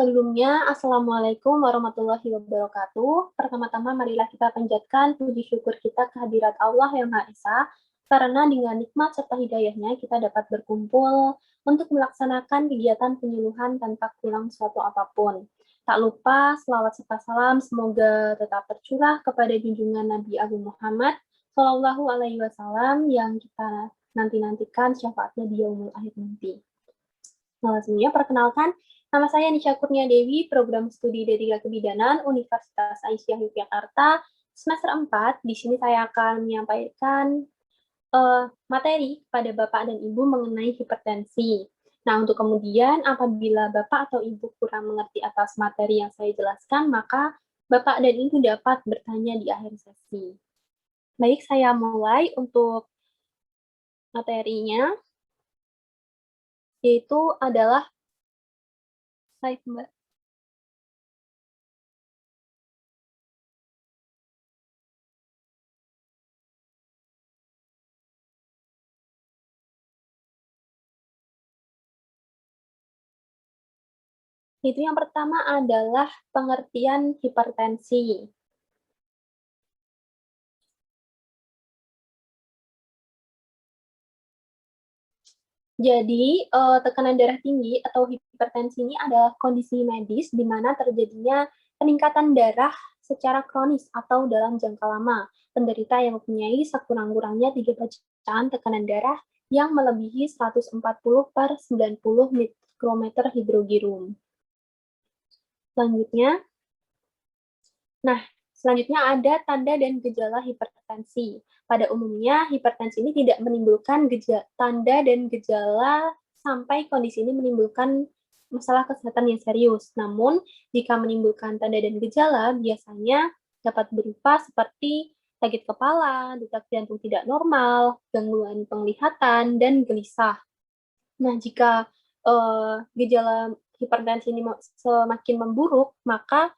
Sebelumnya, Assalamualaikum warahmatullahi wabarakatuh. Pertama-tama, marilah kita panjatkan puji syukur kita kehadirat Allah yang Maha Esa, karena dengan nikmat serta hidayahnya kita dapat berkumpul untuk melaksanakan kegiatan penyuluhan tanpa kurang suatu apapun. Tak lupa, selawat serta salam semoga tetap tercurah kepada junjungan Nabi Agung Muhammad Shallallahu Alaihi Wasallam yang kita nanti-nantikan syafaatnya di yaumul akhir nanti. Nah, sebelumnya perkenalkan, nama saya Nisha Kurnia Dewi, program studi D3 Kebidanan Universitas Aisyah Yogyakarta, semester 4. Di sini saya akan menyampaikan materi kepada Bapak dan Ibu mengenai hipertensi. Nah, untuk kemudian apabila Bapak atau Ibu kurang mengerti atas materi yang saya jelaskan, maka Bapak dan Ibu dapat bertanya di akhir sesi. Baik, saya mulai untuk materinya, yaitu adalah slide Mbak. Itu yang pertama adalah pengertian hipertensi. Jadi, tekanan darah tinggi atau hipertensi ini adalah kondisi medis di mana terjadinya peningkatan darah secara kronis atau dalam jangka lama. Penderita yang mempunyai sekurang-kurangnya 3 bacaan tekanan darah yang melebihi 140/90 mikrometer hidrogirum. Selanjutnya ada tanda dan gejala hipertensi. Pada umumnya, hipertensi ini tidak menimbulkan tanda dan gejala sampai kondisi ini menimbulkan masalah kesehatan yang serius. Namun, jika menimbulkan tanda dan gejala, biasanya dapat berupa seperti sakit kepala, detak jantung tidak normal, gangguan penglihatan, dan gelisah. Nah, jika gejala hipertensi ini semakin memburuk, maka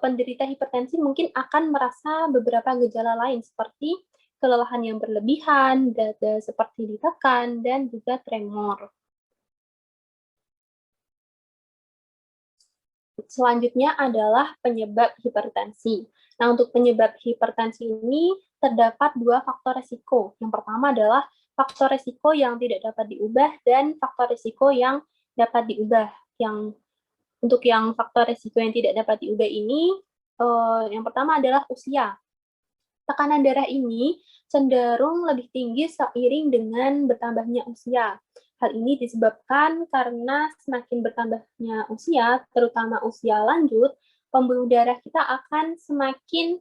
penderita hipertensi mungkin akan merasa beberapa gejala lain seperti kelelahan yang berlebihan, dada seperti ditekan, dan juga tremor. Selanjutnya adalah penyebab hipertensi. Nah, untuk penyebab hipertensi ini terdapat 2 faktor resiko. Yang pertama adalah faktor resiko yang tidak dapat diubah dan faktor resiko yang dapat diubah. Untuk yang faktor resiko yang tidak dapat diubah ini, yang pertama adalah usia. Tekanan darah ini cenderung lebih tinggi seiring dengan bertambahnya usia. Hal ini disebabkan karena semakin bertambahnya usia, terutama usia lanjut, pembuluh darah kita akan semakin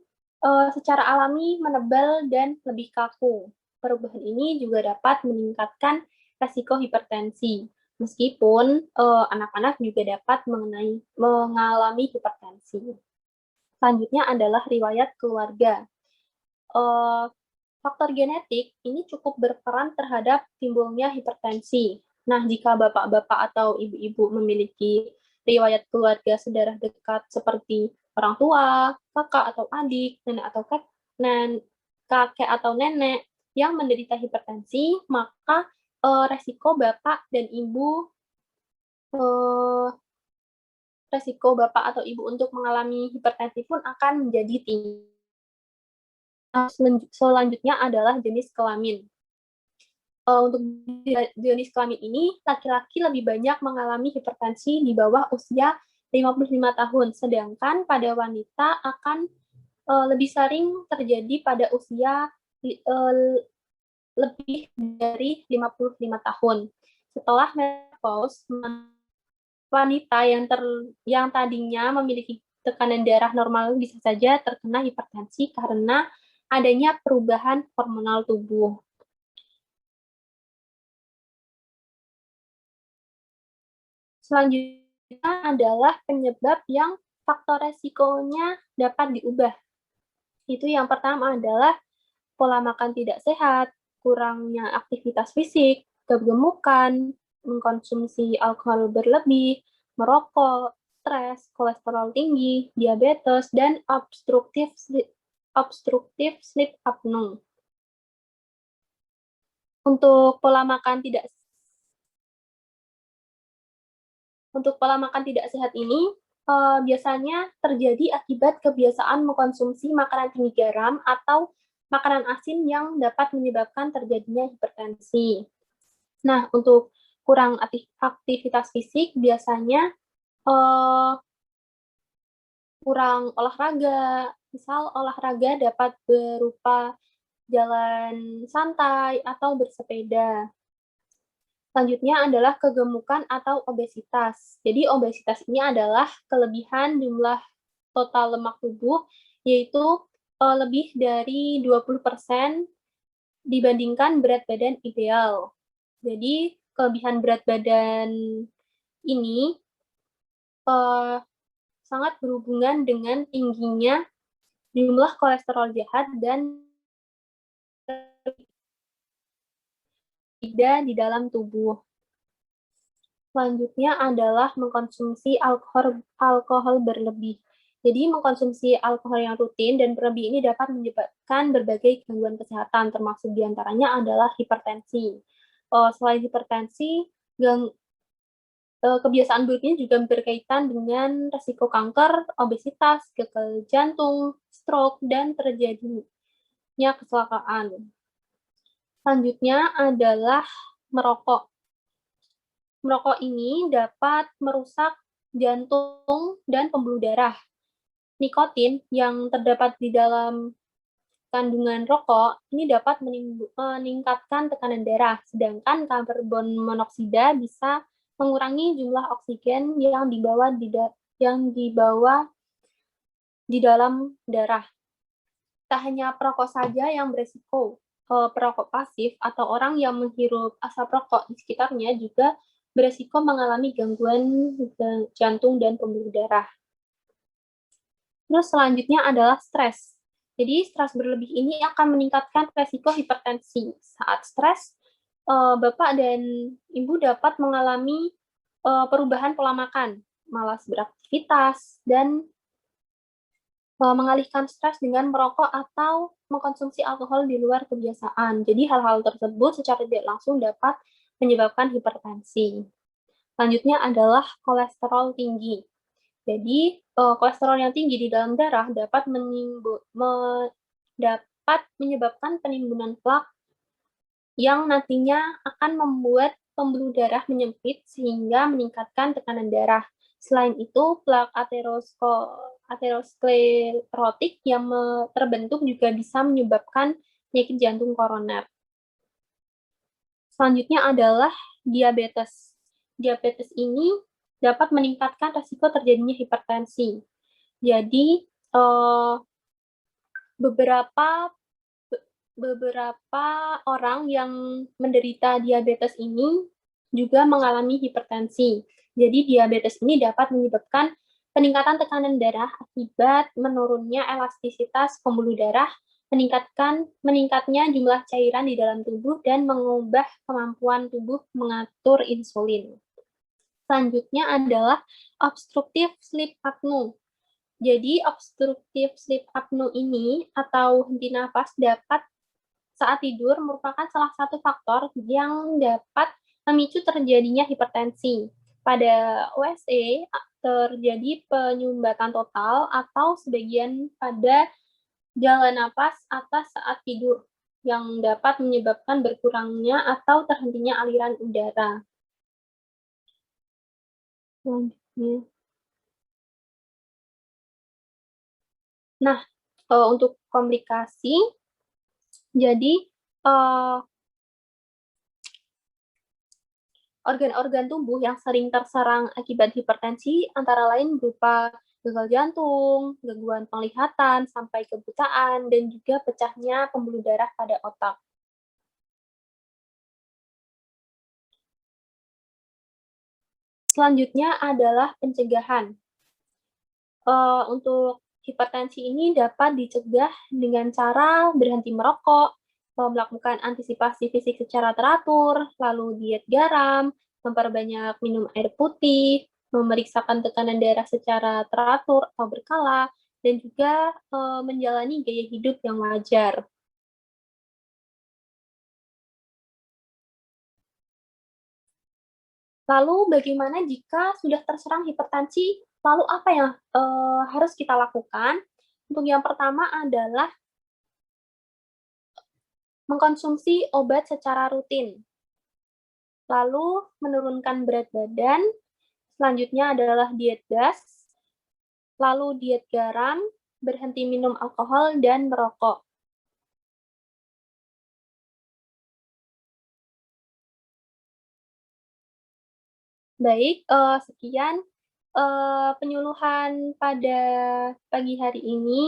secara alami menebal dan lebih kaku. Perubahan ini juga dapat meningkatkan resiko hipertensi. Meskipun anak-anak juga dapat mengalami hipertensi. Selanjutnya adalah riwayat keluarga. Faktor genetik ini cukup berperan terhadap timbulnya hipertensi. Nah, jika bapak-bapak atau ibu-ibu memiliki riwayat keluarga sedarah dekat seperti orang tua, kakak atau adik, kakek atau nenek yang menderita hipertensi, maka resiko bapak dan ibu resiko bapak atau ibu untuk mengalami hipertensi pun akan menjadi tinggi. Selanjutnya adalah jenis kelamin. Untuk jenis kelamin ini, laki-laki lebih banyak mengalami hipertensi di bawah usia 55 tahun, sedangkan pada wanita akan lebih sering terjadi pada usia lebih dari 55 tahun. Setelah menopause, wanita yang tadinya memiliki tekanan darah normal bisa saja terkena hipertensi karena adanya perubahan hormonal tubuh. Selanjutnya adalah penyebab yang faktor resikonya dapat diubah. Itu yang pertama adalah pola makan tidak sehat, kurangnya aktivitas fisik, kegemukan, mengkonsumsi alkohol berlebih, merokok, stres, kolesterol tinggi, diabetes, dan obstruktif sleep apnea. Untuk pola makan tidak Untuk pola makan tidak sehat ini biasanya terjadi akibat kebiasaan mengkonsumsi makanan tinggi garam atau makanan asin yang dapat menyebabkan terjadinya hipertensi. Nah, untuk kurang aktivitas fisik biasanya kurang olahraga. Misal olahraga dapat berupa jalan santai atau bersepeda. Selanjutnya adalah kegemukan atau obesitas. Jadi obesitas ini adalah kelebihan jumlah total lemak tubuh, yaitu lebih dari 20% dibandingkan berat badan ideal. Jadi kelebihan berat badan ini sangat berhubungan dengan tingginya jumlah kolesterol jahat dan tidak di dalam tubuh. Selanjutnya adalah mengkonsumsi alkohol berlebih. Jadi mengkonsumsi alkohol yang rutin dan berlebih ini dapat menyebabkan berbagai gangguan kesehatan, termasuk diantaranya adalah hipertensi. Selain hipertensi, kebiasaan buruk ini juga berkaitan dengan resiko kanker, obesitas, gagal jantung, stroke, dan terjadinya kecelakaan. Selanjutnya adalah merokok. Merokok ini dapat merusak jantung dan pembuluh darah. Nikotin yang terdapat di dalam kandungan rokok ini dapat meningkatkan tekanan darah, sedangkan karbon monoksida bisa mengurangi jumlah oksigen yang dibawa di dalam darah. Tak hanya perokok saja yang beresiko, perokok pasif atau orang yang menghirup asap rokok di sekitarnya juga beresiko mengalami gangguan jantung dan pembuluh darah. Terus selanjutnya adalah stres. Jadi stres berlebih ini akan meningkatkan resiko hipertensi. Saat stres, Bapak dan Ibu dapat mengalami perubahan pola makan, malas beraktivitas, dan mengalihkan stres dengan merokok atau mengkonsumsi alkohol di luar kebiasaan. Jadi hal-hal tersebut secara tidak langsung dapat menyebabkan hipertensi. Selanjutnya adalah kolesterol tinggi. Jadi kolesterol yang tinggi di dalam darah dapat menyebabkan penimbunan plak yang nantinya akan membuat pembuluh darah menyempit sehingga meningkatkan tekanan darah. Selain itu, plak aterosklerotik yang terbentuk juga bisa menyebabkan penyakit jantung koroner. Selanjutnya adalah diabetes. Diabetes ini dapat meningkatkan resiko terjadinya hipertensi. Jadi, beberapa orang yang menderita diabetes ini juga mengalami hipertensi. Jadi, diabetes ini dapat menyebabkan peningkatan tekanan darah akibat menurunnya elastisitas pembuluh darah, meningkatnya jumlah cairan di dalam tubuh, dan mengubah kemampuan tubuh mengatur insulin. Selanjutnya adalah obstructive sleep apnea. Jadi, obstructive sleep apnea ini atau henti nafas dapat saat tidur merupakan salah satu faktor yang dapat memicu terjadinya hipertensi. Pada USA terjadi penyumbatan total atau sebagian pada jalan napas atas saat tidur yang dapat menyebabkan berkurangnya atau terhentinya aliran udara. Selanjutnya. Nah, untuk komplikasi, jadi organ-organ tubuh yang sering terserang akibat hipertensi antara lain berupa gagal jantung, gangguan penglihatan, sampai kebutaan, dan juga pecahnya pembuluh darah pada otak. Selanjutnya adalah pencegahan. Untuk hipertensi ini dapat dicegah dengan cara berhenti merokok, melakukan antisipasi fisik secara teratur, lalu diet garam, memperbanyak minum air putih, memeriksakan tekanan darah secara teratur atau berkala, dan juga menjalani gaya hidup yang wajar. Lalu bagaimana jika sudah terserang hipertensi? Lalu apa yang, harus kita lakukan? Untuk yang pertama adalah mengkonsumsi obat secara rutin, lalu menurunkan berat badan, selanjutnya adalah diet gas, lalu diet garam, berhenti minum alkohol, dan merokok. Baik, sekian, penyuluhan pada pagi hari ini.